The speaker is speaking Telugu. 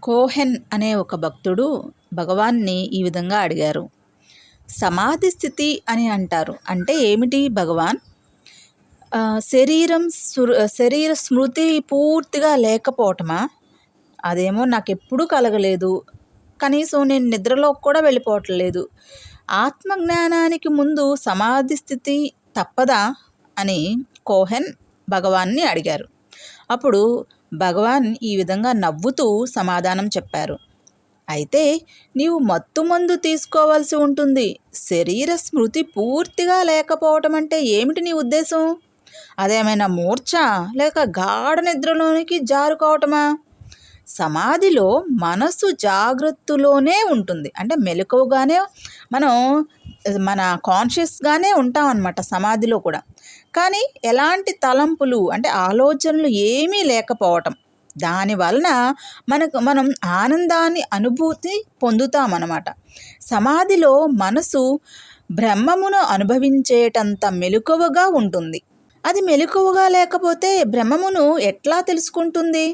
కోహెన్ అనే ఒక భక్తుడు భగవాన్ని ఈ విధంగా అడిగారు. సమాధి స్థితి అని అంటారు. అంటే ఏమిటి భగవాన్? శరీర స్మృతి పూర్తిగా లేకపోవటమా? అదేమో నాకెప్పుడూ కలగలేదు. కనీసం నేను నిద్రలోకి కూడా వెళ్ళిపోవట్లేదు. ఆత్మజ్ఞానానికి ముందు సమాధి స్థితి తప్పదా అని కోహెన్ భగవాన్ని అడిగారు. అప్పుడు భగవాన్ ఈ విధంగా నవ్వుతూ సమాధానం చెప్పారు. అయితే నీవు మత్తుమందు తీసుకోవాల్సి ఉంటుంది. శరీర స్మృతి పూర్తిగా లేకపోవటం అంటే ఏమిటి నీ ఉద్దేశం? అదేమైనా మూర్ఛ లేక గాఢ నిద్రలోనికి జారుకోవటమా? సమాధిలో మనసు జాగ్రత్తలోనే ఉంటుంది. అంటే మెలకువగానే మనం మన కాన్షియస్గానే ఉంటాం అన్నమాట సమాధిలో కూడా. కానీ ఎలాంటి తలంపులు అంటే ఆలోచనలు ఏమీ లేకపోవటం, దానివలన మనం ఆనందాన్ని అనుభూతి పొందుతామన్నమాట. సమాధిలో మనసు బ్రహ్మమును అనుభవించేటంత మెలకువగా ఉంటుంది. అది మెలకువగా లేకపోతే బ్రహ్మమును ఎట్లా తెలుసుకుంటుంది?